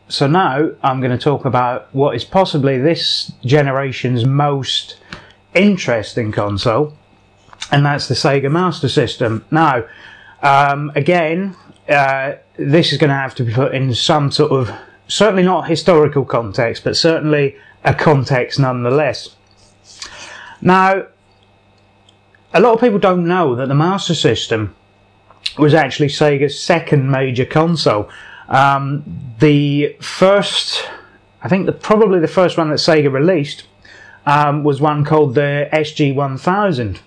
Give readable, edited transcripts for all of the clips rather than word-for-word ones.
So now I'm going to talk about what is possibly this generation's most interesting console, and that's the Sega Master System. Now, again, this is going to have to be put in some sort of, certainly not historical context, but certainly a context nonetheless. Now, a lot of people don't know that the Master System was actually Sega's second major console. The first, I think probably the first one that Sega released was one called the SG-1000.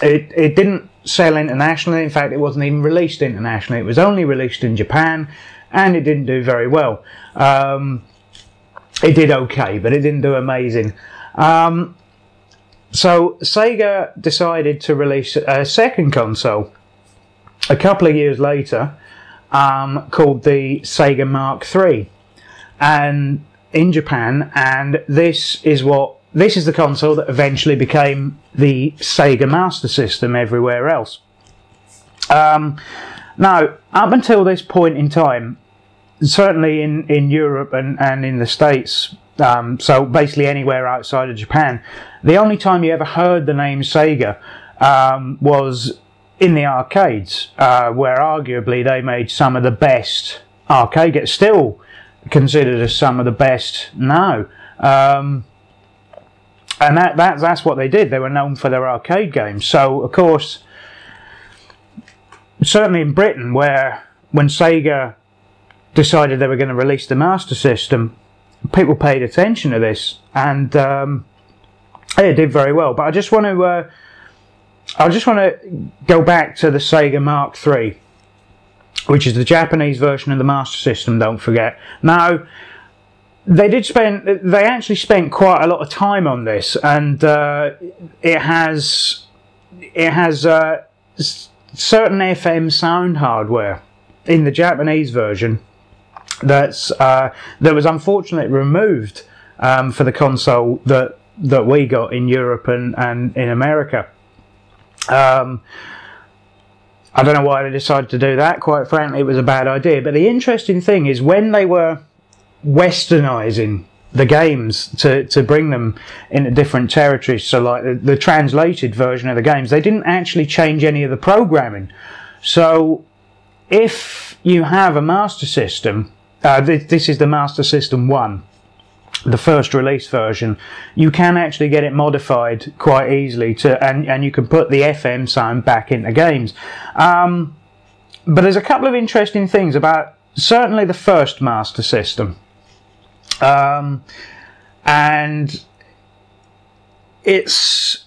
It didn't sell internationally. In fact, it wasn't even released internationally. It was only released in Japan, and it didn't do very well. It did okay, but it didn't do amazing. So Sega decided to release a second console a couple of years later, called the Sega Mark III, and in Japan, and this is the console that eventually became the Sega Master System everywhere else. Now, up until this point in time, certainly in Europe and in the States, so basically anywhere outside of Japan, the only time you ever heard the name Sega was in the arcades, where arguably they made some of the best arcade games, still considered as some of the best now. And that's what they did. They were known for their arcade games. So, of course, certainly in Britain, when Sega decided they were going to release the Master System, people paid attention to this, and it did very well. But I just want to go back to the Sega Mark III, which is the Japanese version of the Master System, don't forget. Now, they actually spent quite a lot of time on this, and it has certain FM sound hardware in the Japanese version that was unfortunately removed for the console that we got in Europe and in America. I don't know why they decided to do that. Quite frankly, it was a bad idea. But the interesting thing is, when they were westernizing the games to bring them into different territories, so like the translated version of the games, they didn't actually change any of the programming. So if you have a Master System, this is the Master System 1, the first release version, you can actually get it modified quite easily and you can put the FM sound back into games. But there's a couple of interesting things about certainly the first Master System. And it's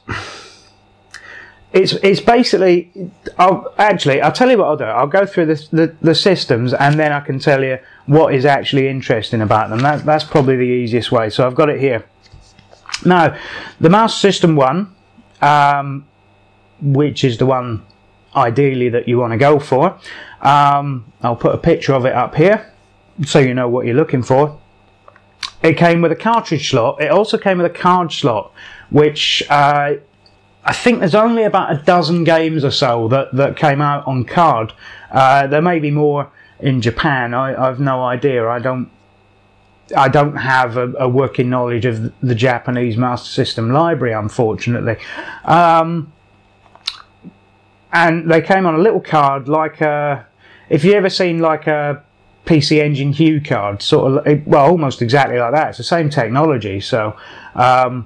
basically, I'll tell you what I'll do. I'll go through the systems, and then I can tell you what is actually interesting about them. That's probably the easiest way. So I've got it here. Now, the Master System 1, which is the one ideally that you want to go for. I'll put a picture of it up here so you know what you're looking for. It came with a cartridge slot. It also came with a card slot, which I think there's only about a dozen games or so that came out on card. There may be more in Japan. I've no idea. I don't have a working knowledge of the Japanese Master System library, unfortunately. And they came on a little card, like if you ever seen like a PC Engine Hue card, sort of, well, almost exactly like that. It's the same technology. So, and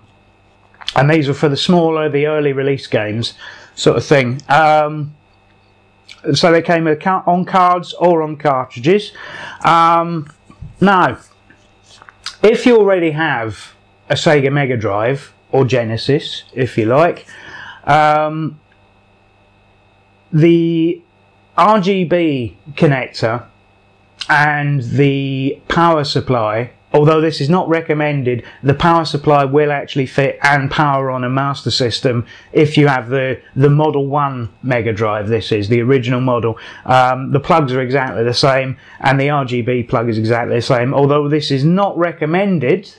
these were for the smaller, the early release games, sort of thing. So they came with on cards or on cartridges. Now, if you already have a Sega Mega Drive or Genesis, if you like, the RGB connector and the power supply, although this is not recommended, the power supply will actually fit and power on a Master System if you have the Model 1 Mega Drive. This is the original model. The plugs are exactly the same, and the RGB plug is exactly the same. Although this is not recommended,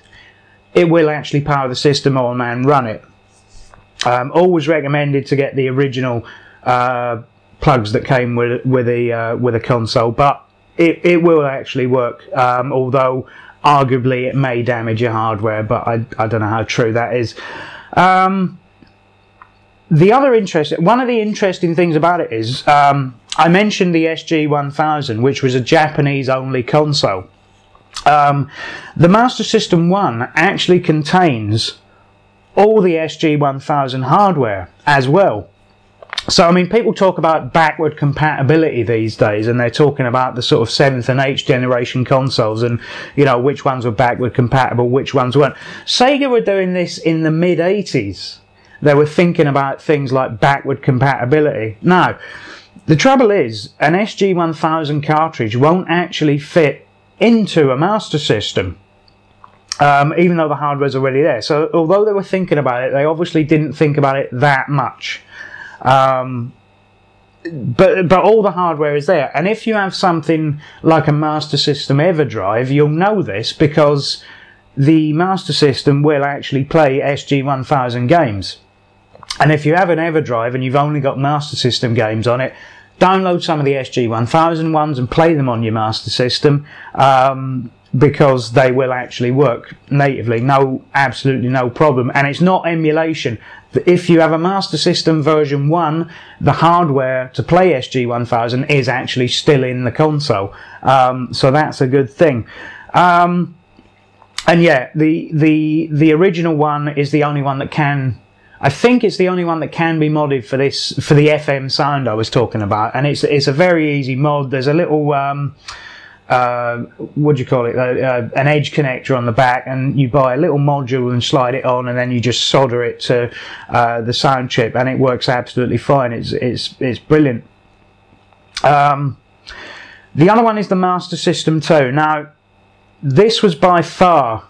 it will actually power the system on and run it. Always recommended to get the original plugs that came with a console, but it will actually work, although arguably it may damage your hardware, but I don't know how true that is. One of the interesting things about it is, I mentioned the SG-1000, which was a Japanese-only console. The Master System 1 actually contains all the SG-1000 hardware as well. So, I mean, people talk about backward compatibility these days, and they're talking about the sort of 7th and 8th generation consoles, and, you know, which ones were backward compatible, which ones weren't. Sega were doing this in the mid-80s. They were thinking about things like backward compatibility. Now, the trouble is, an SG-1000 cartridge won't actually fit into a Master System, even though the hardware's already there. So, although they were thinking about it, they obviously didn't think about it that much. But all the hardware is there, and if you have something like a Master System EverDrive, you'll know this, because the Master System will actually play SG-1000 games. And if you have an EverDrive and you've only got Master System games on it, download some of the SG-1000 ones and play them on your Master System, because they will actually work natively, absolutely no problem. And it's not emulation. If you have a Master System version 1, the hardware to play SG-1000 is actually still in the console, so that's a good thing. And yeah, the original one is the only one that can, I think it's the only one that can be modded for this, for the FM sound I was talking about, and it's a very easy mod. There's a little what do you call it, an edge connector on the back, and you buy a little module and slide it on, and then you just solder it to the sound chip, and it works absolutely fine. It's brilliant. The other one is the Master System 2. Now, this was by far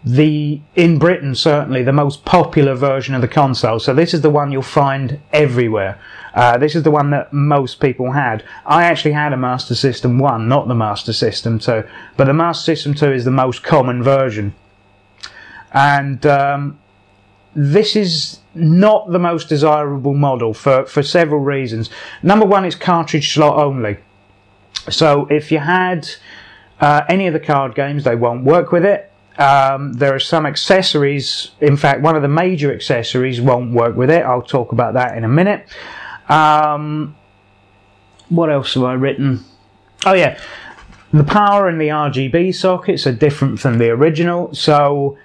in Britain certainly, the most popular version of the console. So this is the one you'll find everywhere. This is the one that most people had. I actually had a Master System 1, not the Master System 2, but the Master System 2 is the most common version. And this is not the most desirable model for several reasons. Number one, it's cartridge slot only. So if you had any of the card games, they won't work with it. There are some accessories, in fact one of the major accessories won't work with it. I'll talk about that in a minute. What else have I written? Oh yeah, the power and the RGB sockets are different from the original. So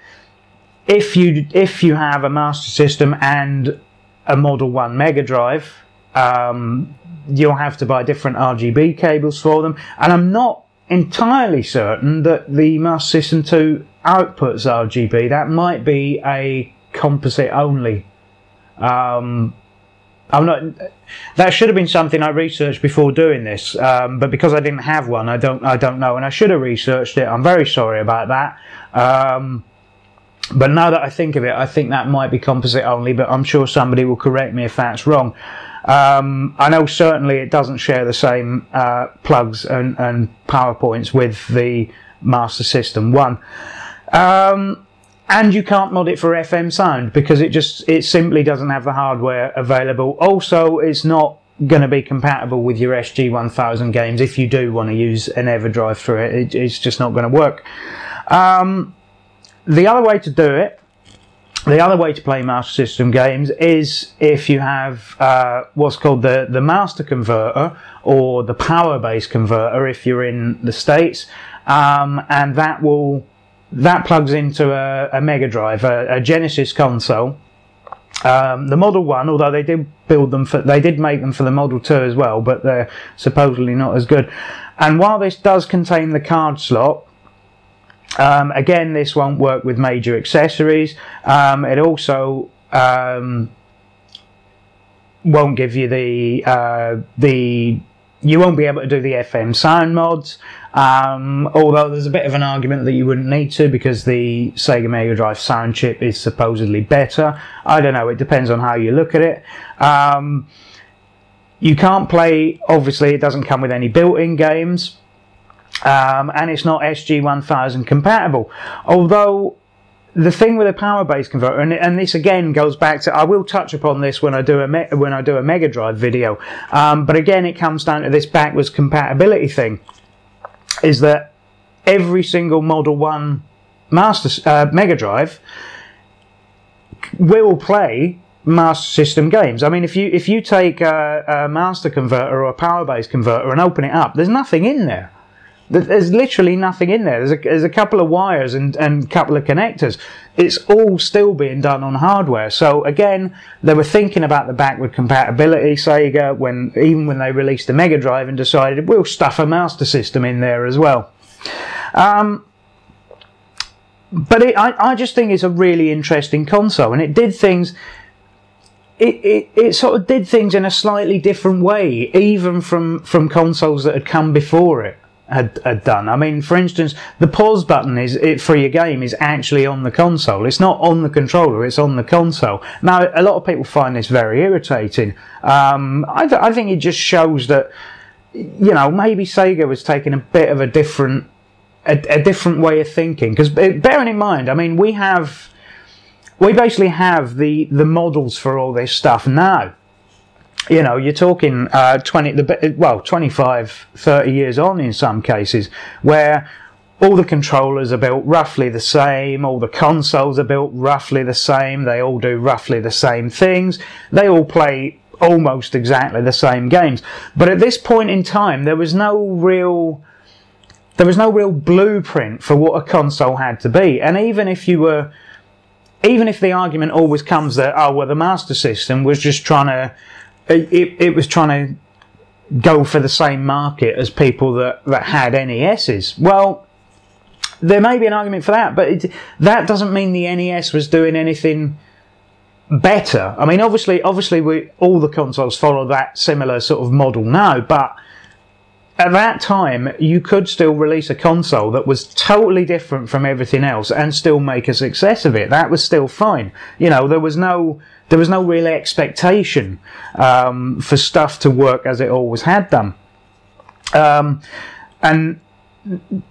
if you have a Master System and a Model 1 Mega Drive, you'll have to buy different RGB cables for them, and I'm not entirely certain that the Master System 2 outputs RGB. That might be a composite only. That should have been something I researched before doing this, but because I didn't have one, I don't know, and I should have researched it. I'm very sorry about that. But now that I think of it, I think that might be composite only, but I'm sure somebody will correct me if that's wrong. I know certainly it doesn't share the same plugs and power points with the Master System 1. And you can't mod it for FM sound because it simply doesn't have the hardware available. Also, it's not going to be compatible with your SG-1000 games if you do want to use an EverDrive through it. It's just not going to work. The other way to do it, the other way to play Master System games, is if you have what's called the Master Converter, or the Power Base Converter if you're in the States, and that plugs into a Mega Drive, a Genesis console. The Model 1, although they did make them for the Model 2 as well, but they're supposedly not as good. And while this does contain the card slot, again, this won't work with major accessories. It also won't give you you won't be able to do the FM sound mods, although there's a bit of an argument that you wouldn't need to, because the Sega Mega Drive sound chip is supposedly better. I don't know, it depends on how you look at it. You can't play, obviously it doesn't come with any built-in games. And it's not SG-1000 compatible. Although the thing with a power base converter, and this again goes back to, I will touch upon this when I do a Mega Drive video, but again it comes down to this backwards compatibility thing. is that every single Model 1 Mega Drive will play Master System games. I mean, if you take a master converter or a power base converter and open it up, there's nothing in there. There's literally nothing in there. There's a couple of wires and a couple of connectors. It's all still being done on hardware. So again, they were thinking about the backward compatibility, Sega, even when they released the Mega Drive and decided we'll stuff a Master System in there as well. But I just think it's a really interesting console, and it did things. It sort of did things in a slightly different way, even from consoles that had come before it had done. I mean, for instance, the pause button for your game is actually on the console. It's not on the controller, it's on the console. Now, a lot of people find this very irritating. I think it just shows that, you know, maybe Sega was taking a bit of a different way of thinking. Because bearing in mind, I mean, we basically have the models for all this stuff now. You know, you're talking 25, 30 years on in some cases, where all the controllers are built roughly the same, all the consoles are built roughly the same, they all do roughly the same things, they all play almost exactly the same games. But at this point in time, there was no real blueprint for what a console had to be. And even if the argument always comes that, oh well, the Master System was just trying to it was trying to go for the same market as people that had NESs. Well, there may be an argument for that, but that doesn't mean the NES was doing anything better. I mean, obviously all the consoles follow that similar sort of model now, but at that time, you could still release a console that was totally different from everything else and still make a success of it. That was still fine. You know, there was no real expectation for stuff to work as it always had done. And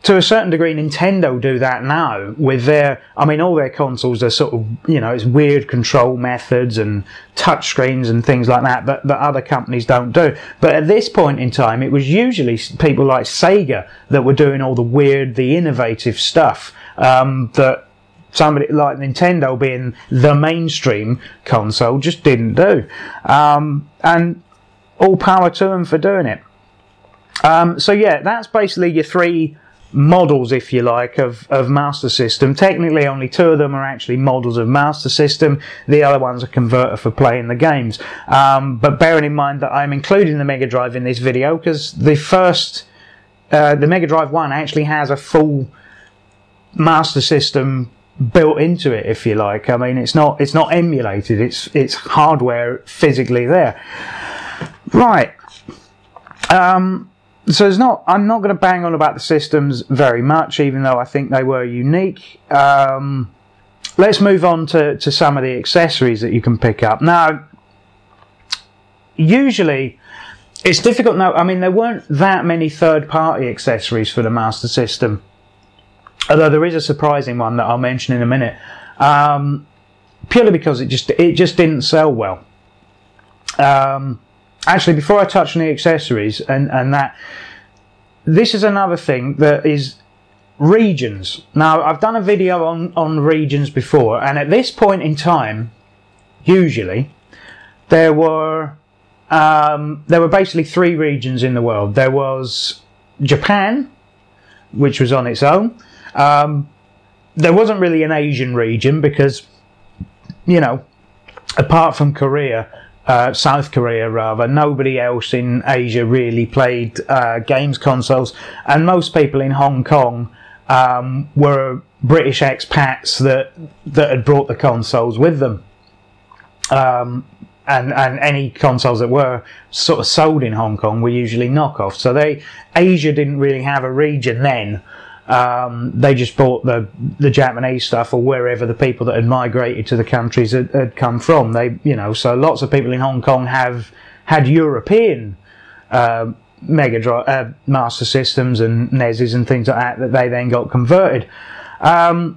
to a certain degree, Nintendo do that now with all their consoles are sort of, you know, it's weird control methods and touch screens and things like that that other companies don't do. But at this point in time, it was usually people like Sega that were doing all the weird, the innovative stuff that somebody like Nintendo, being the mainstream console, just didn't do. And all power to them for doing it. So yeah, that's basically your three models, if you like, of Master System. Technically, only two of them are actually models of Master System. The other one's a converter for playing the games. But bearing in mind that I'm including the Mega Drive in this video because the Mega Drive 1 actually has a full Master System built into it, if you like. I mean, it's not emulated. It's hardware physically there. Right. So I'm not going to bang on about the systems very much, even though I think they were unique. Let's move on to some of the accessories that you can pick up. Now, usually, it's difficult now. I mean, there weren't that many third-party accessories for the Master System, although there is a surprising one that I'll mention in a minute, purely because it just didn't sell well. Actually, before I touch on the accessories and that, this is another thing that is regions. Now, I've done a video on regions before, and at this point in time, usually, there were basically three regions in the world. There was Japan, which was on its own. There wasn't really an Asian region because, you know, apart from Korea, South Korea rather, nobody else in Asia really played games consoles, and most people in Hong Kong were British expats that had brought the consoles with them, and any consoles that were sort of sold in Hong Kong were usually knockoffs. So Asia didn't really have a region then. They just bought the Japanese stuff or wherever the people that had migrated to the countries had come from. So lots of people in Hong Kong had European Mega Drive, Master Systems and NESs and things like that they then got converted. But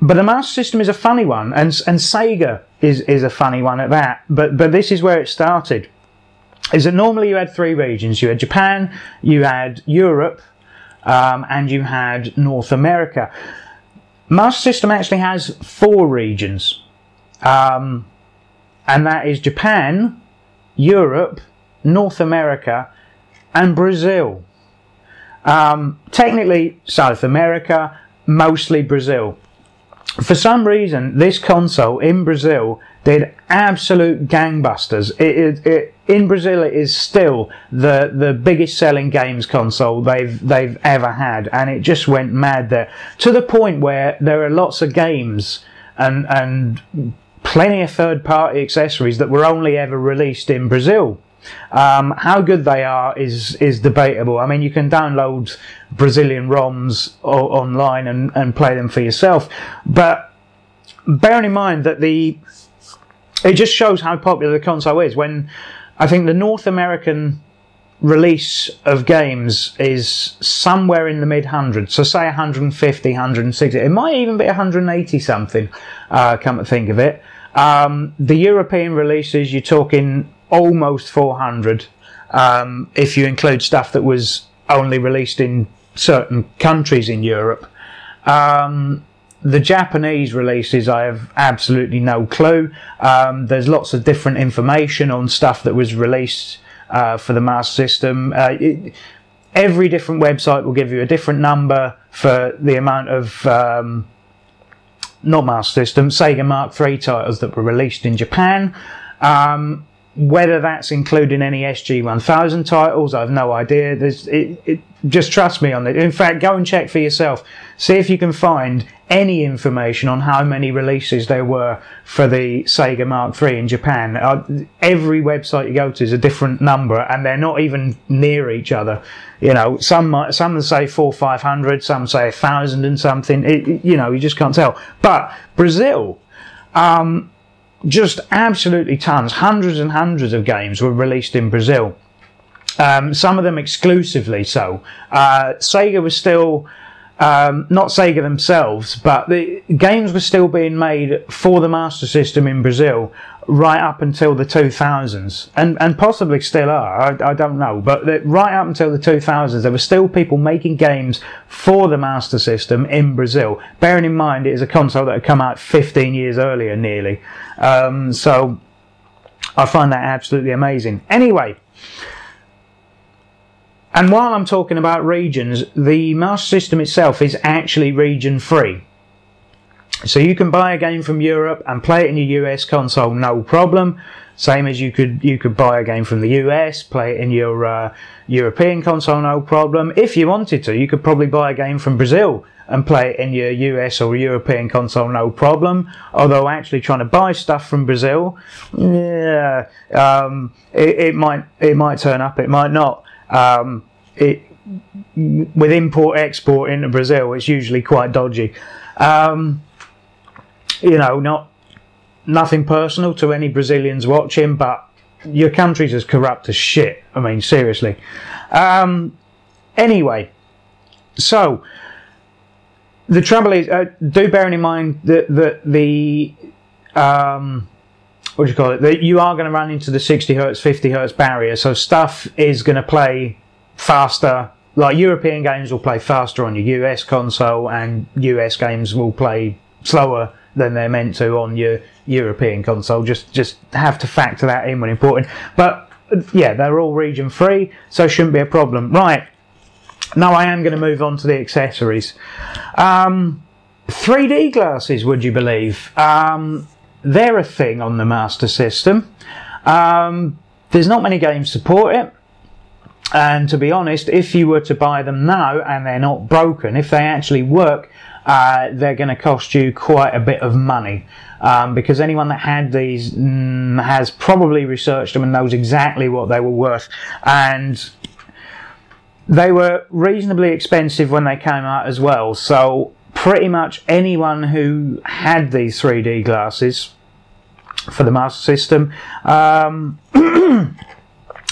the Master System is a funny one, and Sega is a funny one at that. But this is where it started. Is that normally you had three regions. You had Japan, you had Europe, and you had North America. Master System actually has 4 regions, and that is Japan, Europe, North America, and Brazil. Technically South America, mostly Brazil. For some reason, this console in Brazil did absolute gangbusters. In Brazil, it is still the biggest selling games console they've ever had, and it just went mad there, to the point where there are lots of games and plenty of third-party accessories that were only ever released in Brazil. How good they are is debatable. I mean, you can download Brazilian ROMs online and play them for yourself, but bearing in mind that it just shows how popular the console is. When I think the North American release of games is somewhere in the mid-hundreds, so say 150, 160, it might even be 180 something, come to think of it. The European releases, you're talking almost 400, if you include stuff that was only released in certain countries in Europe. The Japanese releases, I have absolutely no clue. There's lots of different information on stuff that was released for the Master System. Every different website will give you a different number for the amount of not Master System, Sega Mark III titles that were released in Japan. Whether that's including any SG-1000 titles, I have no idea. Just trust me on it. In fact, go and check for yourself. See if you can find any information on how many releases there were for the Sega Mark III in Japan. Every website you go to is a different number, and they're not even near each other. You know, some say 400 or 500, some say 1,000 and something. You know, you just can't tell. But Brazil, just absolutely tons, hundreds and hundreds of games were released in Brazil. Some of them exclusively so. Sega was still, not Sega themselves, but the games were still being made for the Master System in Brazil right up until the 2000s, and possibly still are, I don't know, but right up until the 2000s there were still people making games for the Master System in Brazil, bearing in mind it is a console that had come out 15 years earlier nearly. So I find that absolutely amazing. Anyway, and while I'm talking about regions, the Master System itself is actually region free. So you can buy a game from Europe and play it in your US console, no problem. Same as you could buy a game from the US, play it in your European console, no problem. If you wanted to, you could probably buy a game from Brazil and play it in your US or European console, no problem. Although actually trying to buy stuff from Brazil, yeah, it might turn up, it might not. With import-export into Brazil, it's usually quite dodgy. You know, nothing personal to any Brazilians watching, but your country's as corrupt as shit. I mean, seriously. Anyway, so the trouble is, do bearing in mind that the what do you call it? That you are going to run into the 60 Hz, 50 Hz barrier, so stuff is going to play faster. Like European games will play faster on your US console, and US games will play slower than they're meant to on your European console. Just have to factor that in when importing. But yeah, they're all region free, so shouldn't be a problem. Right, now I am going to move on to the accessories. 3D glasses, would you believe? They're a thing on the Master System. There's not many games support it. And to be honest, if you were to buy them now and they're not broken, if they actually work, they're going to cost you quite a bit of money, because anyone that had these has probably researched them and knows exactly what they were worth. And they were reasonably expensive when they came out as well, so pretty much anyone who had these 3D glasses for the Master System,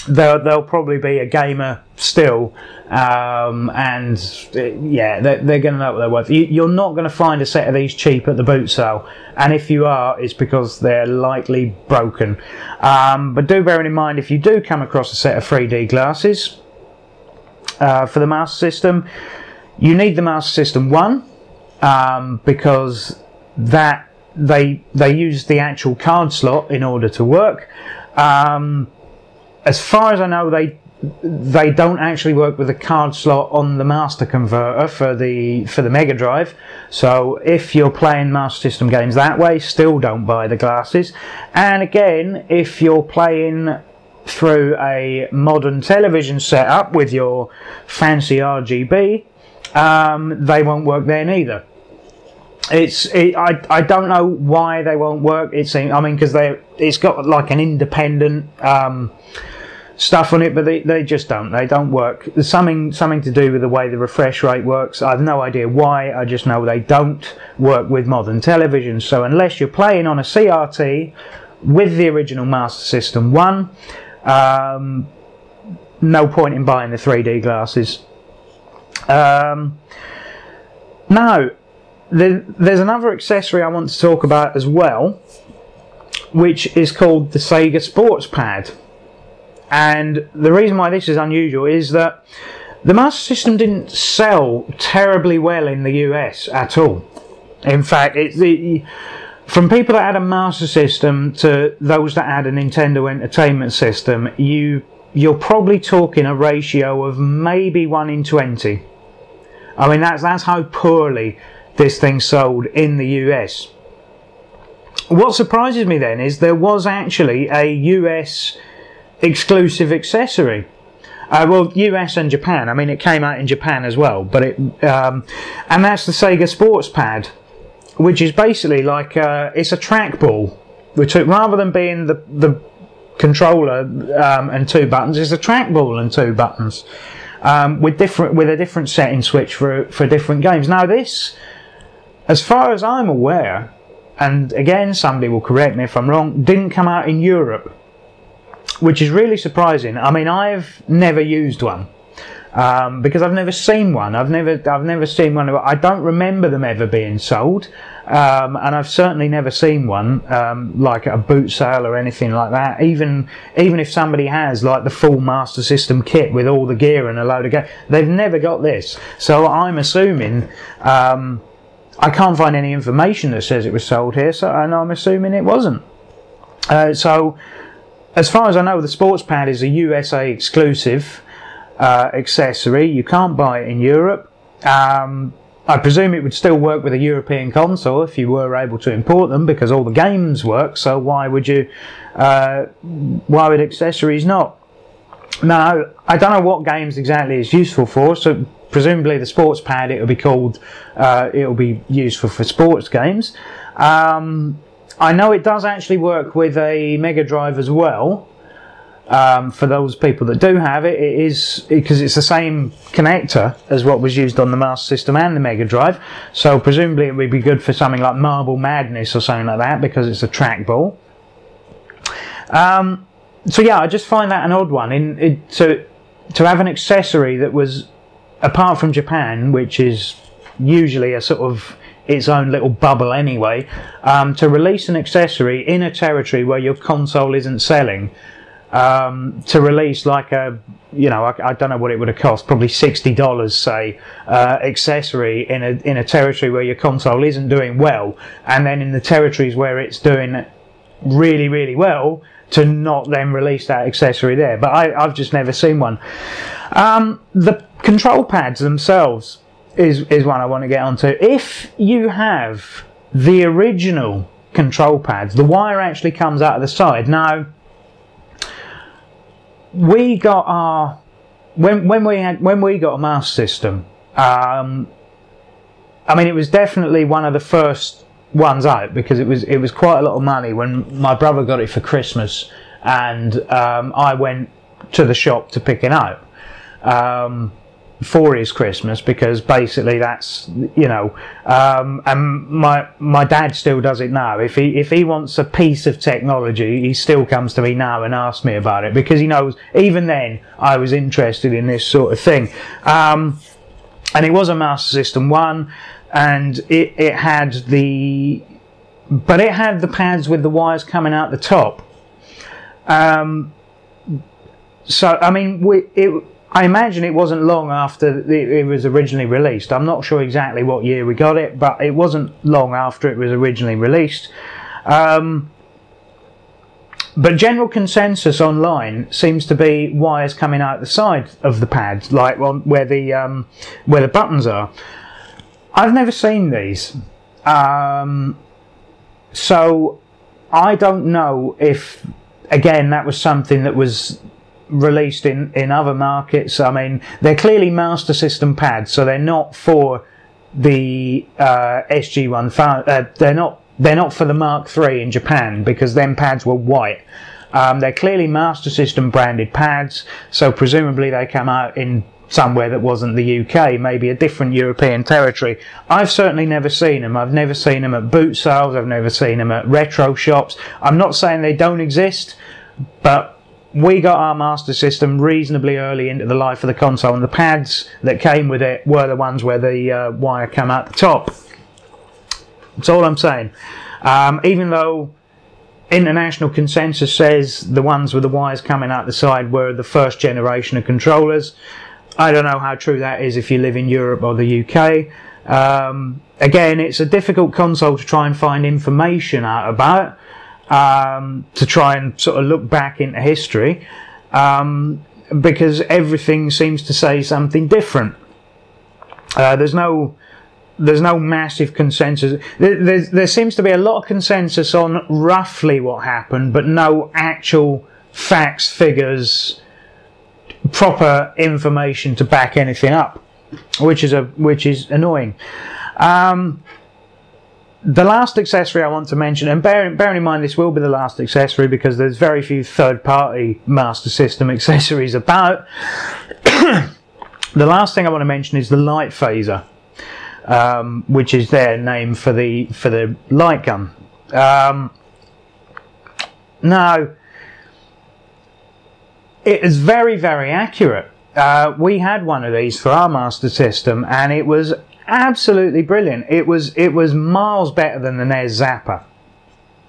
they'll probably be a gamer still, and yeah, they're going to know what they're worth. You're not going to find a set of these cheap at the boot sale, and if you are, it's because they're likely broken. But do bear in mind, if you do come across a set of 3D glasses, for the Master System. You need the Master System 1 because that they use the actual card slot in order to work. As far as I know, they don't actually work with the card slot on the master converter for the Mega Drive. So if you're playing Master System games that way, still don't buy the glasses. And again, if you're playing through a modern television setup with your fancy RGB, they won't work there neither. I don't know why they won't work. It seems, I mean, because it's got like an independent stuff on it, but they just don't. They don't work. There's something to do with the way the refresh rate works. I have no idea why. I just know they don't work with modern television. So unless you're playing on a CRT with the original Master System 1, no point in buying the 3D glasses. Now, there's another accessory I want to talk about as well, which is called the Sega Sports Pad. And the reason why this is unusual is that the Master System didn't sell terribly well in the US at all. In fact, from people that had a Master System to those that had a Nintendo Entertainment System, you're probably talking a ratio of maybe 1 in 20. I mean, that's how poorly this thing sold in the US. What surprises me then is there was actually a US exclusive accessory. Well, US and Japan. I mean, it came out in Japan as well, but and that's the Sega Sports Pad, which is basically like it's a trackball. Rather than being the controller and 2 buttons, it's a trackball and 2 buttons with a different setting switch for different games. Now this, as far as I'm aware, and again somebody will correct me if I'm wrong, didn't come out in Europe, which is really surprising. I mean, I've never used one because I've never seen one. I've never seen one. I don't remember them ever being sold, and I've certainly never seen one like at a boot sale or anything like that. Even if somebody has like the full Master System kit with all the gear and a load of games, they've never got this. So I'm assuming. I can't find any information that says it was sold here, and I'm assuming it wasn't. So, as far as I know, the Sports Pad is a USA exclusive accessory. You can't buy it in Europe. I presume it would still work with a European console if you were able to import them, because all the games work. So why would accessories not? Now, I don't know what games exactly it's useful for. So presumably the Sports Pad, it'll be useful for sports games. I know it does actually work with a Mega Drive as well. For those people that do have it, it is because it's the same connector as what was used on the Master System and the Mega Drive. So presumably it would be good for something like Marble Madness or something like that, because it's a trackball. So yeah, I just find that an odd one. To have an accessory that was, apart from Japan, which is usually a sort of its own little bubble anyway, to release an accessory in a territory where your console isn't selling, to release like a, I don't know what it would have cost, probably $60 say, accessory in a territory where your console isn't doing well, and then in the territories where it's doing really, really well, to not then release that accessory there. But I've just never seen one. The control pads themselves is one I want to get onto. If you have the original control pads, the wire actually comes out of the side. Now, we got our when we got a Master System, I mean, it was definitely one of the first ones out, because it was quite a lot of money when my brother got it for Christmas, and I went to the shop to pick it out for his Christmas, because basically that's, and my dad still does it now. If he wants a piece of technology, he still comes to me now and asks me about it, because he knows even then I was interested in this sort of thing. And it was a Master System 1, and it had the pads with the wires coming out the top. So I mean, I imagine it wasn't long after it was originally released. I'm not sure exactly what year we got it, but it wasn't long after it was originally released. But general consensus online seems to be wires coming out the side of the pads, like where the buttons are. I've never seen these, so I don't know if, again, that was something that was released in other markets. I mean, they're clearly Master System pads, so they're not for the SG1. They're not for the Mark III in Japan, because them pads were white. They're clearly Master System branded pads, so presumably they come out in somewhere that wasn't the UK, maybe a different European territory. I've certainly never seen them. I've never seen them at boot sales. I've never seen them at retro shops. I'm not saying they don't exist, but we got our Master System reasonably early into the life of the console, and the pads that came with it were the ones where the wire came out the top. That's all I'm saying. Even though international consensus says the ones with the wires coming out the side were the first generation of controllers, I don't know how true that is if you live in Europe or the UK. Again, it's a difficult console to try and find information out about, to try and sort of look back into history, because everything seems to say something different. There's no massive consensus. There seems to be a lot of consensus on roughly what happened, but no actual facts, figures, proper information to back anything up, which is annoying. The last accessory I want to mention, and bearing in mind this will be the last accessory because there's very few third-party Master System accessories about. The last thing I want to mention is the light phaser, which is their name for the light gun. Now, it is very, very accurate. We had one of these for our Master System, and it was absolutely brilliant. It was miles better than the NES Zapper.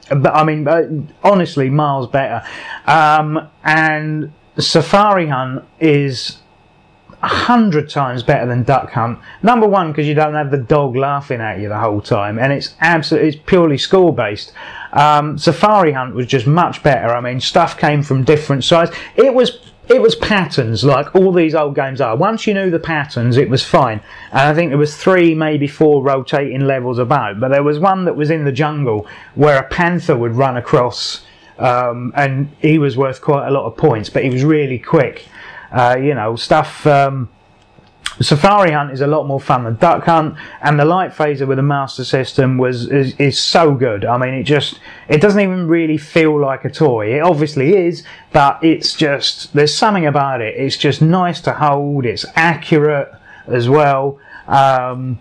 But I mean, honestly, miles better. And Safari Hunt is 100 times better than Duck Hunt. Number one, because you don't have the dog laughing at you the whole time, and it's purely score based. Safari Hunt was just much better. I mean, stuff came from different sides. It was patterns, like all these old games are. Once you knew the patterns, it was fine. And I think there was 3, maybe 4 rotating levels about. But there was one that was in the jungle where a panther would run across, and he was worth quite a lot of points, but he was really quick. You know, stuff. Safari Hunt is a lot more fun than Duck Hunt, and the light phaser with the Master System is so good. I mean, it doesn't even really feel like a toy. It obviously is, but it's just, there's something about it. It's just nice to hold. It's accurate as well. I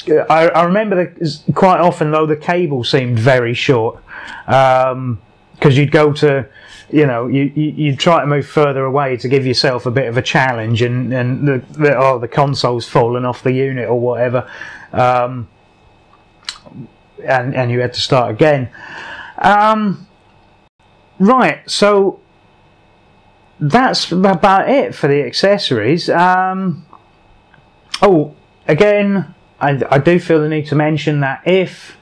remember quite often though the cable seemed very short, because you'd go to, you know, you try to move further away to give yourself a bit of a challenge, and the console's fallen off the unit or whatever, and you had to start again. Right, so that's about it for the accessories. Oh, again, I do feel the need to mention that if,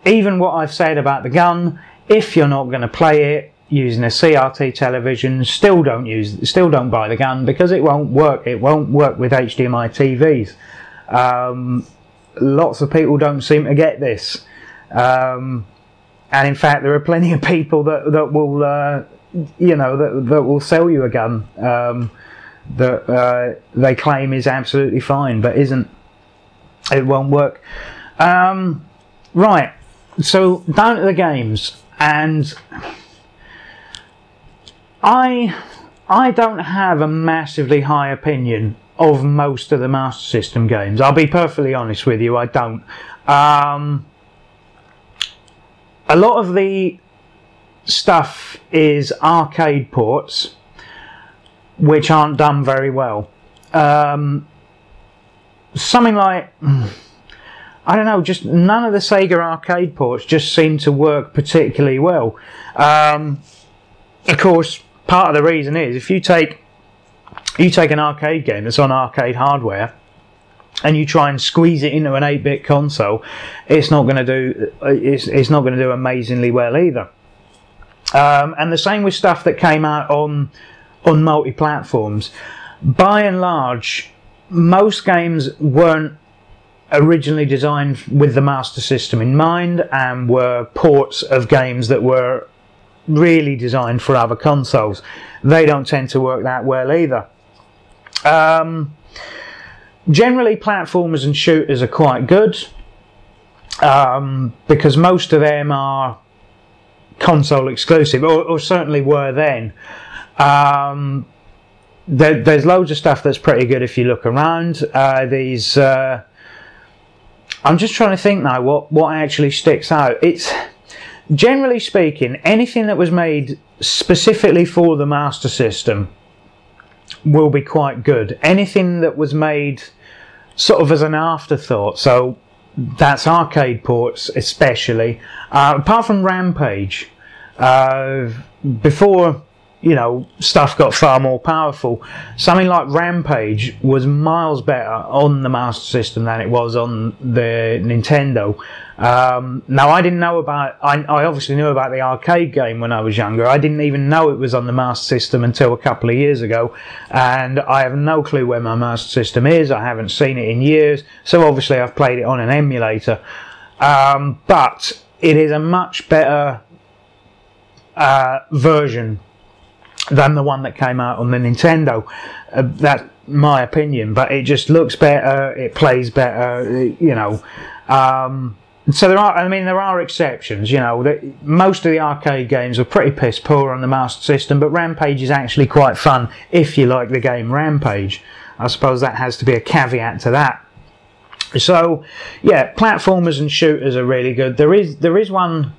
even what I've said about the gun, if you're not going to play it using a CRT television, still don't buy the gun, because it won't work. It won't work with HDMI TVs. Lots of people don't seem to get this, and in fact, there are plenty of people that will, you know, that will sell you a gun that they claim is absolutely fine, but isn't. It won't work. Right. So down to the games. And I don't have a massively high opinion of most of the Master System games. I'll be perfectly honest with you, I don't. A lot of the stuff is arcade ports, which aren't done very well. Something like, I don't know, just none of the Sega arcade ports just seem to work particularly well. Of course, part of the reason is if you take you take an arcade game that's on arcade hardware and you try and squeeze it into an 8-bit console, it's not going to do. It's not going to do amazingly well either. And the same with stuff that came out on multi-platforms. By and large, most games weren't originally designed with the Master System in mind and were ports of games that were really designed for other consoles. They don't tend to work that well either. Generally, platformers and shooters are quite good because most of them are console exclusive, or certainly were then. There's loads of stuff that's pretty good if you look around. I'm just trying to think now what actually sticks out. It's, generally speaking, anything that was made specifically for the Master System will be quite good. Anything that was made sort of as an afterthought, so that's arcade ports especially, apart from Rampage, before, you know, stuff got far more powerful, something like Rampage was miles better on the Master System than it was on the Nintendo. Now, I didn't know about, I obviously knew about the arcade game when I was younger. I didn't even know it was on the Master System until a couple of years ago, and I have no clue where my Master System is. I haven't seen it in years, so obviously I've played it on an emulator. But it is a much better version than the one that came out on the Nintendo. That's my opinion, but it just looks better, it plays better, you know. So there are exceptions, you know. Most of the arcade games are pretty piss poor on the Master System, but Rampage is actually quite fun if you like the game Rampage. I suppose that has to be a caveat to that. So yeah, platformers and shooters are really good. There is one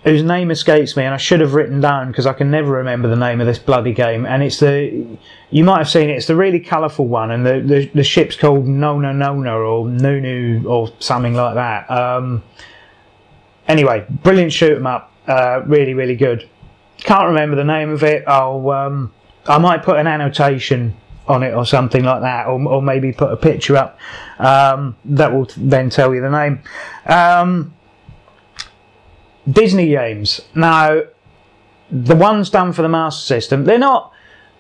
whose name escapes me, and I should have written down because I can never remember the name of this bloody game. And it's you might have seen it. It's the really colourful one, and the ship's called Nona Nona or Nunu or something like that. Anyway, brilliant shoot 'em up, really really good. Can't remember the name of it. I might put an annotation on it or something like that, or maybe put a picture up that will then tell you the name. Disney games. Now, the ones done for the Master System, they're not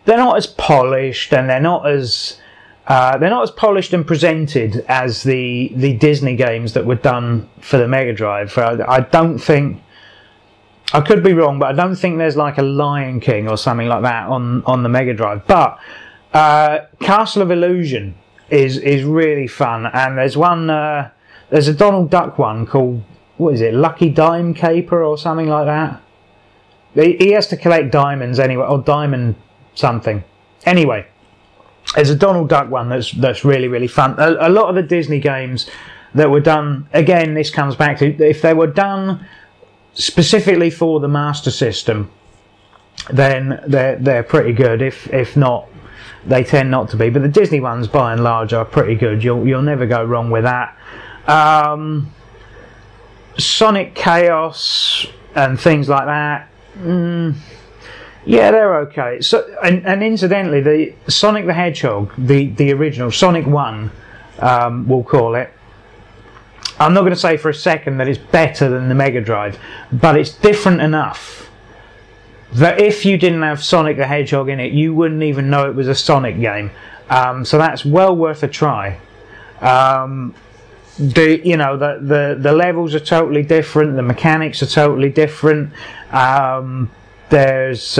as polished, and they're not as polished and presented as the Disney games that were done for the Mega Drive. I don't think, I could be wrong, but I don't think there's like a Lion King or something like that on the Mega Drive. But Castle of Illusion is really fun, and there's one there's a Donald Duck one called, what is it, Lucky Dime Caper or something like that. He has to collect diamonds anyway, or diamond something. Anyway, there's a Donald Duck one that's really really fun. A lot of the Disney games that were done, again, this comes back to, if they were done specifically for the Master System, then they're pretty good. If not, they tend not to be. But the Disney ones, by and large, are pretty good. You'll never go wrong with that. Sonic Chaos and things like that, yeah, they're okay. So, and incidentally, the Sonic the Hedgehog, the original Sonic 1, we'll call it, I'm not going to say for a second that it's better than the Mega Drive, but it's different enough that if you didn't have Sonic the Hedgehog in it, you wouldn't even know it was a Sonic game. So that's well worth a try. The levels are totally different, the mechanics are totally different. There's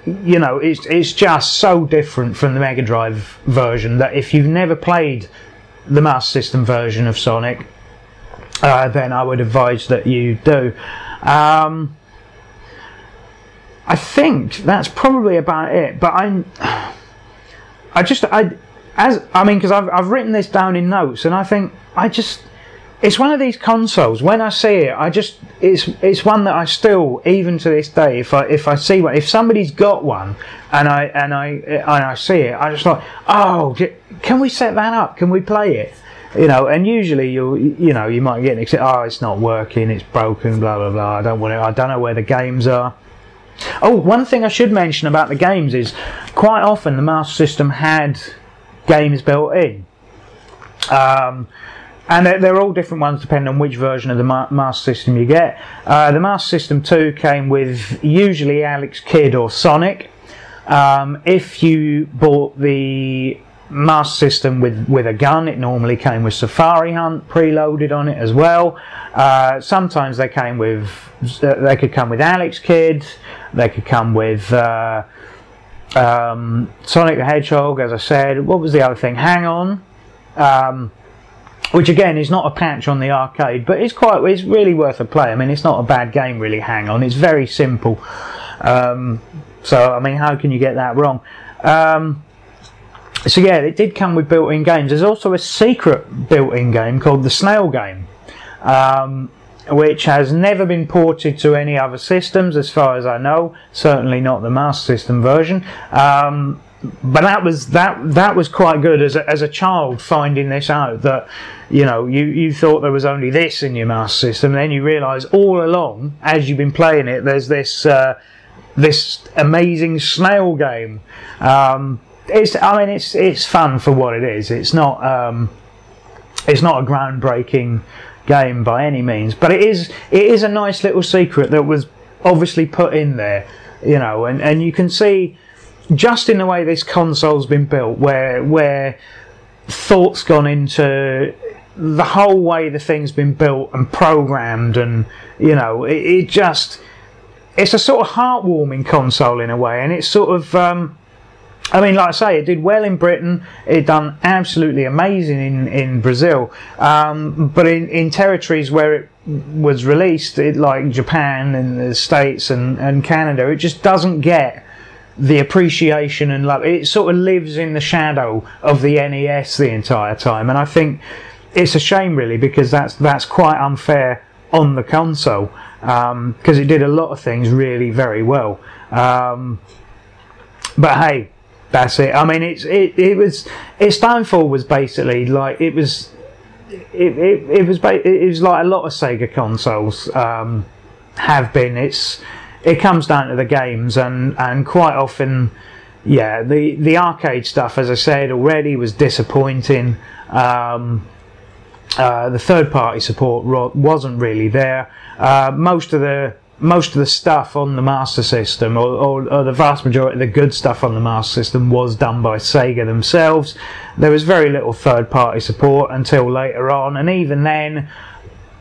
it's just so different from the Mega Drive version that if you've never played the Master System version of Sonic, then I would advise that you do. I think that's probably about it, but because I've written this down in notes, and I think it's one of these consoles. When I see it, it's one that I still, even to this day, if I see one, if somebody's got one, and I see it, I just like, oh, can we set that up? Can we play it? You know, and usually you might get excited. Oh, it's not working, it's broken, blah blah blah. I don't want it. I don't know where the games are. Oh, one thing I should mention about the games is quite often the Master System had games built in. And they're all different ones depending on which version of the Master System you get. The Master System 2 came with usually Alex Kidd or Sonic. If you bought the Master System with a gun, it normally came with Safari Hunt preloaded on it as well. Sometimes they came with, they could come with Alex Kidd, they could come with Sonic the Hedgehog, as I said. What was the other thing? Hang On. Which again is not a patch on the arcade, but it's really worth a play. I mean, it's not a bad game really, Hang On. It's very simple. So, I mean, how can you get that wrong? So yeah, it did come with built-in games. There's also a secret built-in game called the Snail Game, which has never been ported to any other systems as far as I know. Certainly not the Master System version. But that was quite good as a child, finding this out, that you thought there was only this in your Master System, and then you realise all along as you've been playing it there's this this amazing snail game. It's fun for what it is. It's not a groundbreaking game by any means, but it is a nice little secret that was obviously put in there, and you can see just in the way this console's been built, where thought's gone into the whole way the thing's been built and programmed, and it's a sort of heartwarming console in a way, and it's sort of I mean, like I say, it did well in Britain. It done absolutely amazing in Brazil, but in territories where it was released, like Japan and the States and Canada, it just doesn't get the appreciation and love. It sort of lives in the shadow of the NES the entire time, and I think it's a shame really, because that's quite unfair on the console, because it did a lot of things really very well. But hey, that's it. I mean, its downfall was basically like it was like a lot of Sega consoles have been. It comes down to the games, and quite often, yeah, the arcade stuff, as I said already, was disappointing. The third-party support wasn't really there. Most of the stuff on the Master System, or the vast majority of the good stuff on the Master System, was done by Sega themselves. There was very little third-party support until later on, and even then,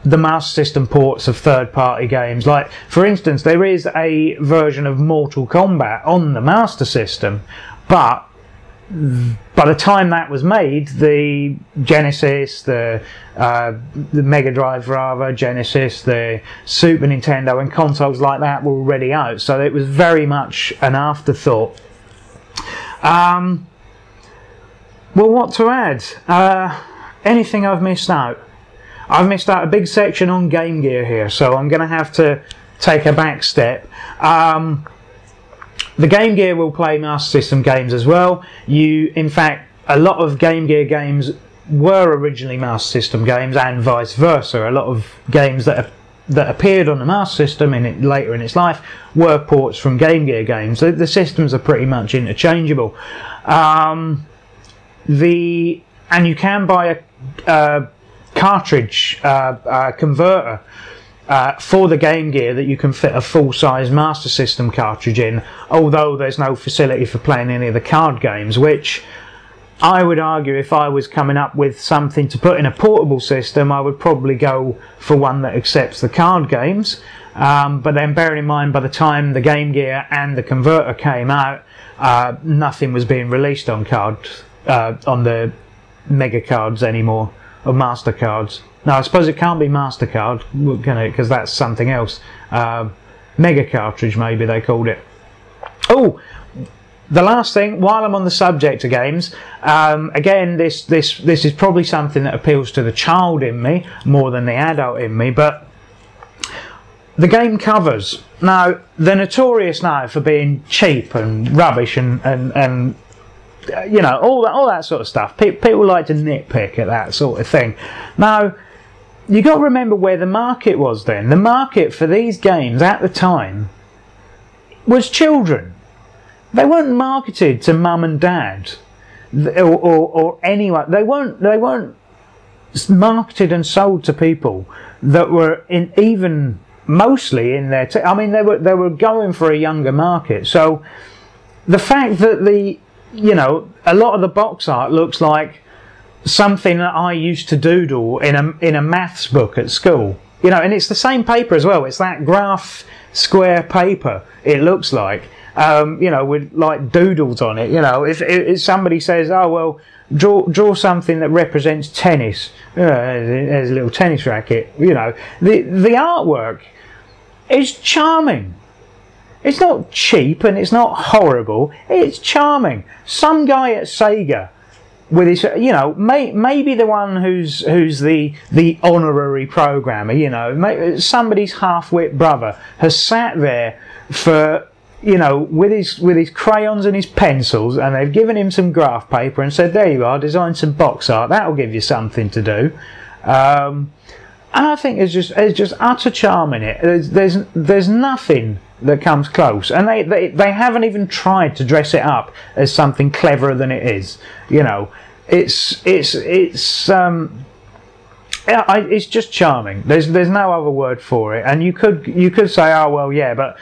the Master System ports of third-party games, like for instance, there is a version of Mortal Kombat on the Master System, but by the time that was made, the Genesis, the Mega Drive rather, Genesis, the Super Nintendo and consoles like that were already out, so it was very much an afterthought. Well, what to add? Anything I've missed out? I've missed out a big section on Game Gear here, so I'm going to have to take a back step. The Game Gear will play Master System games as well. In fact, a lot of Game Gear games were originally Master System games, and vice versa. A lot of games that appeared on the Master System later in its life were ports from Game Gear games. The systems are pretty much interchangeable. And you can buy a cartridge converter for the Game Gear that you can fit a full-size Master System cartridge in, although there's no facility for playing any of the card games, which I would argue, if I was coming up with something to put in a portable system, I would probably go for one that accepts the card games. But then bearing in mind, by the time the Game Gear and the converter came out, nothing was being released on the Mega cards anymore, or Master cards. No, I suppose it can't be MasterCard, can it? Because that's something else. Mega cartridge, maybe they called it. Oh, the last thing, while I'm on the subject of games, again, this is probably something that appeals to the child in me more than the adult in me, but the game covers. Now, they're notorious now for being cheap and rubbish and you know, all that sort of stuff. People like to nitpick at that sort of thing. Now, you got to remember where the market was then. The market for these games at the time was children. They weren't marketed to mum and dad or anyone. They weren't marketed and sold to people that were even mostly in their I mean, they were going for a younger market. So the fact that a lot of the box art looks like something that I used to doodle in a maths book at school, and it's the same paper as well. It's that graph square paper, it looks like, with like doodles on it. If somebody says, oh well, draw something that represents tennis, there's a little tennis racket. The artwork is charming. It's not cheap and it's not horrible. It's charming. Some guy at Sega, with his, maybe the one who's the honorary programmer, somebody's half-wit brother has sat there for, with his crayons and his pencils, and they've given him some graph paper and said, there you are, design some box art. That'll give you something to do. And I think it's just utter charm in it. There's nothing that comes close, and they haven't even tried to dress it up as something cleverer than it is. It's just charming. There's no other word for it. And you could say, oh well, yeah, but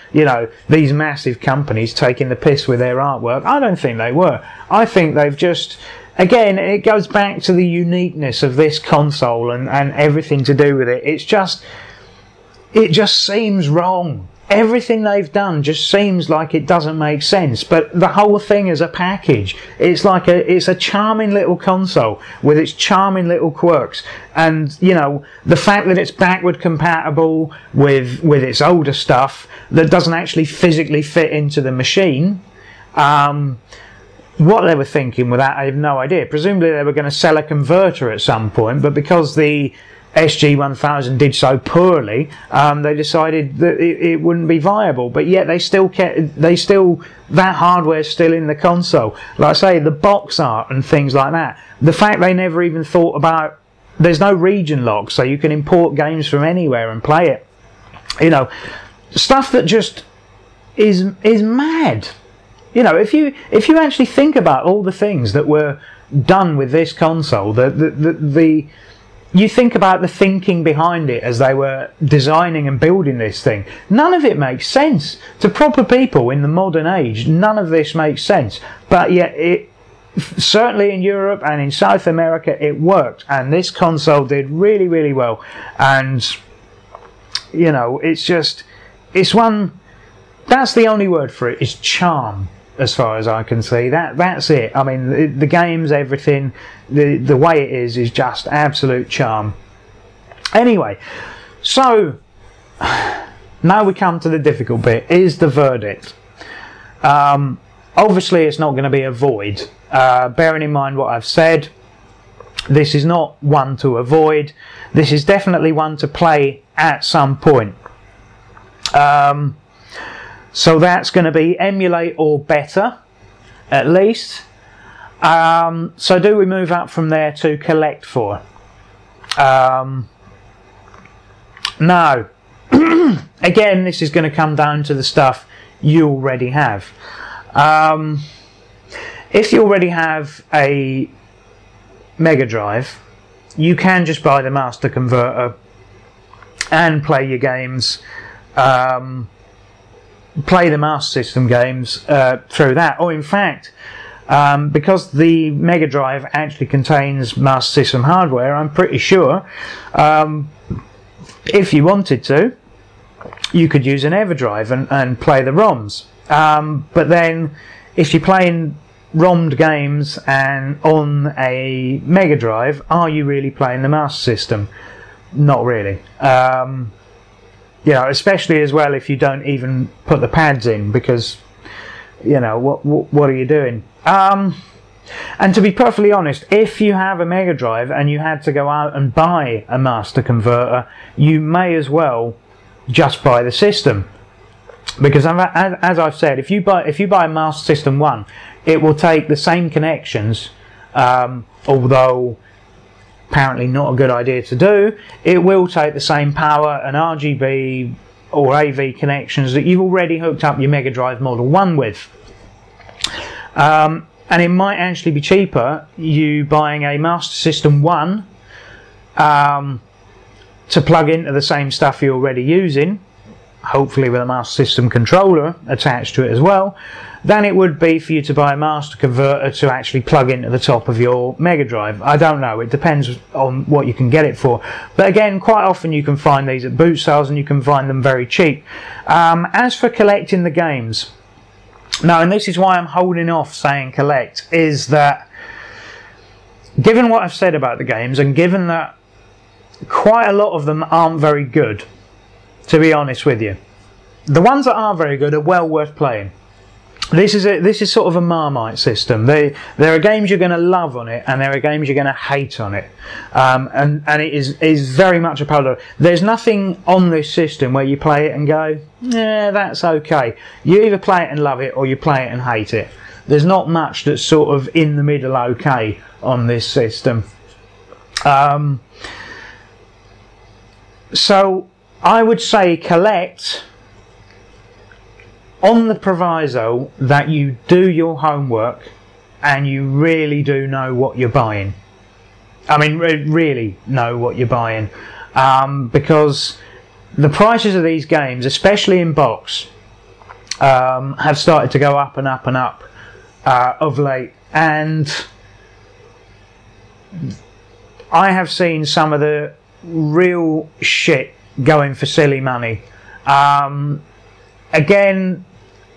these massive companies taking the piss with their artwork. I don't think they were. I think they've just, again, it goes back to the uniqueness of this console and everything to do with it. It just seems wrong. Everything they've done just seems like it doesn't make sense, but the whole thing as a package, it's a charming little console with its charming little quirks, and the fact that it's backward compatible with its older stuff that doesn't actually physically fit into the machine. What they were thinking with that, I have no idea. Presumably they were going to sell a converter at some point, but because the SG-1000 did so poorly, they decided that it wouldn't be viable. But yet that hardware's still in the console. Like I say, the box art and things like that. The fact they never even thought about, there's no region lock, so you can import games from anywhere and play it. Stuff that just is mad. If you actually think about all the things that were done with this console, you think about the thinking behind it as they were designing and building this thing. None of it makes sense. To proper people in the modern age, none of this makes sense. But yet, certainly in Europe and in South America, it worked. And this console did really, really well. And, it's one, that's the only word for it, is charm. As far as I can see, that's it. I mean, the games, everything, the way it is just absolute charm. Anyway, so now we come to the difficult bit. Is the verdict? Obviously, it's not going to be a void. Bearing in mind what I've said, this is not one to avoid. This is definitely one to play at some point. So that's going to be emulate or better, at least. So do we move up from there to collect for? No. Again, this is going to come down to the stuff you already have. If you already have a Mega Drive, you can just buy the Master Converter and play your games. Play the Master System games through that, or in fact, because the Mega Drive actually contains Master System hardware, I'm pretty sure if you wanted to, you could use an EverDrive and play the ROMs. But then, if you're playing ROMmed games and on a Mega Drive, are you really playing the Master System? Not really. Especially as well if you don't even put the pads in, because what are you doing? And to be perfectly honest, if you have a Mega Drive and you had to go out and buy a Master Converter, you may as well just buy the system, because as I've said, if you buy a Master System 1, it will take the same connections, although apparently not a good idea to do. It will take the same power and RGB, or AV connections that you've already hooked up your Mega Drive Model 1 with. And it might actually be cheaper you buying a Master System 1 to plug into the same stuff you're already using, hopefully with a Master System controller attached to it as well, than it would be for you to buy a master converter to actually plug into the top of your Mega Drive. I don't know, it depends on what you can get it for. But again, quite often you can find these at boot sales and you can find them very cheap. As for collecting the games, now, and this is why I'm holding off saying collect, is that given what I've said about the games, and given that quite a lot of them aren't very good, to be honest with you, the ones that are very good are well worth playing. This is sort of a Marmite system. There are games you're going to love on it, and there are games you're going to hate on it, and it is very much a polar. There's nothing on this system where you play it and go, yeah, that's okay. You either play it and love it, or you play it and hate it. There's not much that's sort of in the middle okay on this system. So I would say collect, on the proviso that you do your homework and you really do know what you're buying. I mean, really know what you're buying, because the prices of these games, especially in box, have started to go up and up and up of late, and I have seen some of the real shit going for silly money. Again,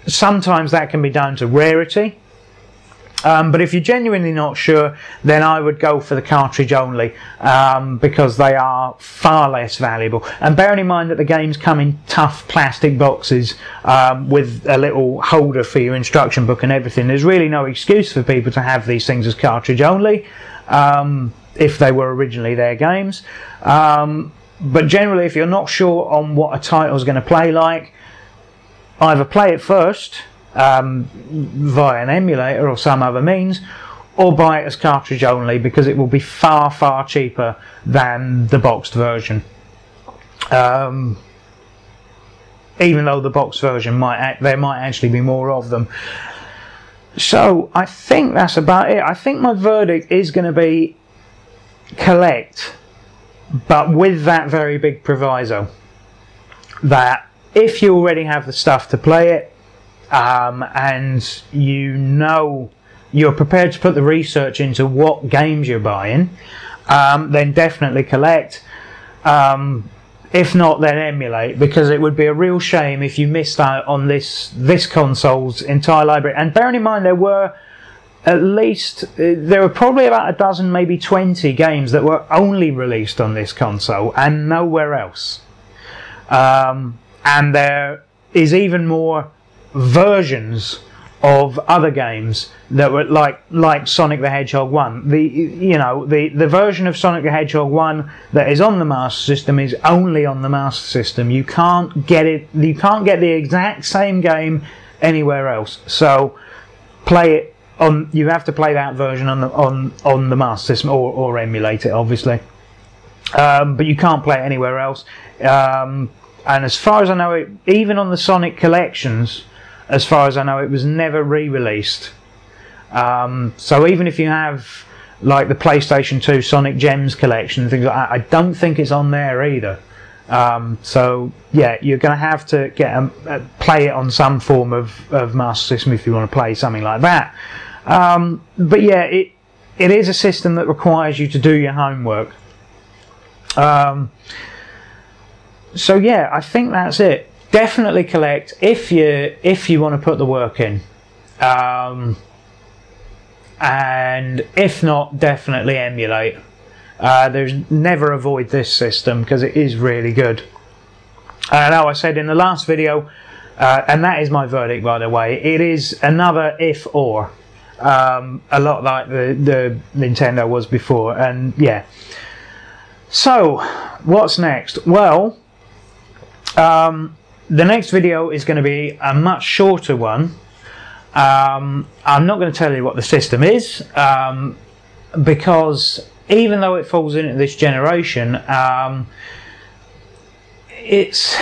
sometimes that can be down to rarity, but if you're genuinely not sure, then I would go for the cartridge only, because they are far less valuable. And bearing in mind that the games come in tough plastic boxes with a little holder for your instruction book and everything, there's really no excuse for people to have these things as cartridge only, if they were originally their games. But generally, if you're not sure on what a title is going to play like, either play it first via an emulator or some other means, or buy it as cartridge only, because it will be far, far cheaper than the boxed version. Even though the boxed version there might actually be more of them. So I think that's about it. I think my verdict is going to be collect, but with that very big proviso that if you already have the stuff to play it, and you know you're prepared to put the research into what games you're buying, then definitely collect. If not, then emulate, because it would be a real shame if you missed out on this console's entire library. And bearing in mind, there were probably about a dozen, maybe 20 games that were only released on this console and nowhere else. And there is even more versions of other games that were like Sonic the Hedgehog 1. The version of Sonic the Hedgehog 1 that is on the Master System is only on the Master System. You can't get it. You can't get the exact same game anywhere else. So play it on. You have to play that version on the Master System, or emulate it, obviously. But you can't play it anywhere else. And as far as I know, even on the Sonic collections, as far as I know, it was never re-released. So even if you have like the PlayStation 2 Sonic Gems collection and things like that, I don't think it's on there either. So yeah, you're going to have to play it on some form of Master System if you want to play something like that. But yeah, it is a system that requires you to do your homework. So yeah, I think that's it. Definitely collect if you want to put the work in, and if not, definitely emulate. There's never avoid this system because it is really good. I know I said in the last video, and that is my verdict, by the way. It is another if or, a lot like the Nintendo was before, and yeah. So what's next? Well, the next video is going to be a much shorter one. I'm not going to tell you what the system is, because even though it falls into this generation, it's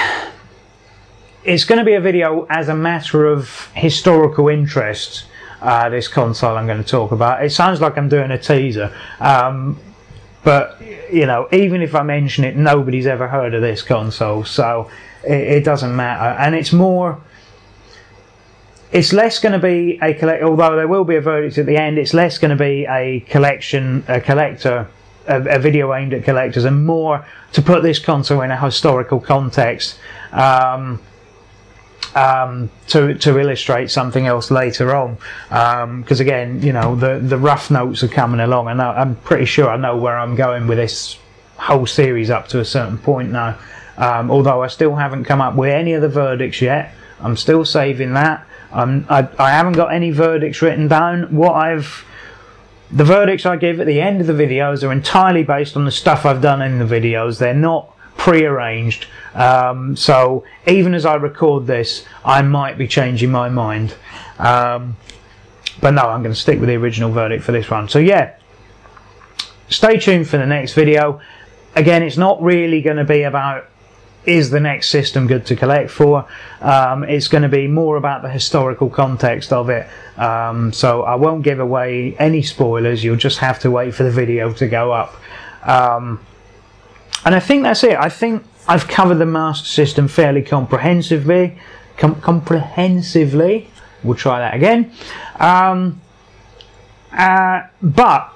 it's going to be a video as a matter of historical interest. This console I'm going to talk about. It sounds like I'm doing a teaser, but you know, even if I mention it, nobody's ever heard of this console, so it doesn't matter. And it's less going to be a collect. Although there will be a verdict at the end, it's less going to be a collector, a video aimed at collectors, and more to put this console in a historical context. To illustrate something else later on, because again, you know, the rough notes are coming along, and I'm pretty sure I know where I'm going with this whole series up to a certain point now. Although I still haven't come up with any of the verdicts yet. I'm still saving that. I haven't got any verdicts written down. The verdicts I give at the end of the videos are entirely based on the stuff I've done in the videos. They're not pre-arranged, so even as I record this, I might be changing my mind, but no, I'm going to stick with the original verdict for this one. So yeah, stay tuned for the next video. Again, it's not really going to be about is the next system good to collect for. It's going to be more about the historical context of it, so I won't give away any spoilers. You'll just have to wait for the video to go up. And I think that's it. I think I've covered the Master System fairly comprehensively. We'll try that again. But,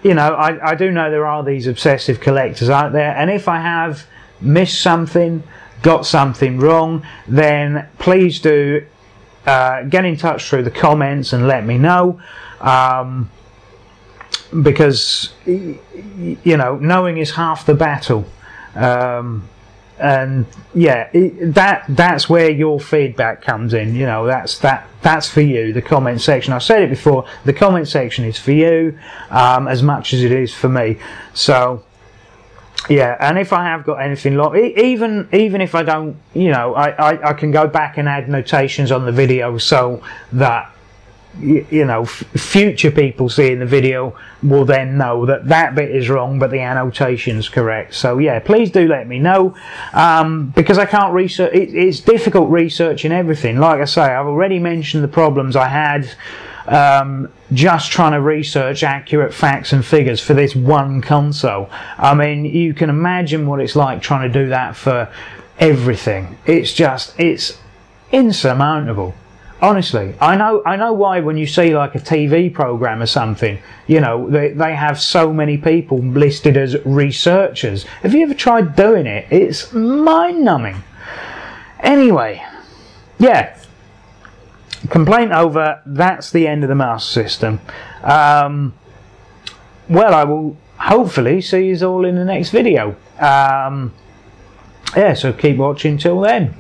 you know, I do know there are these obsessive collectors out there, and if I have missed something, got something wrong, then please do get in touch through the comments and let me know. Because, you know, knowing is half the battle, and yeah, that's where your feedback comes in. You know, that's for you, the comment section. I've said it before, the comment section is for you as much as it is for me. So yeah, and if I have got anything even if I don't, you know, I can go back and add notations on the video so that, you know, future people seeing the video will then know that that bit is wrong but the annotation's correct. So yeah, please do let me know, because I can't research. It's difficult researching everything. Like I say, I've already mentioned the problems I had just trying to research accurate facts and figures for this one console. I mean, you can imagine what it's like trying to do that for everything. It's insurmountable. Honestly, I know why when you see like a TV program or something, you know, they have so many people listed as researchers. Have you ever tried doing it? It's mind-numbing. Anyway, yeah, complaint over. That's the end of the Master System. Well, I will hopefully see you all in the next video. Yeah, so keep watching till then.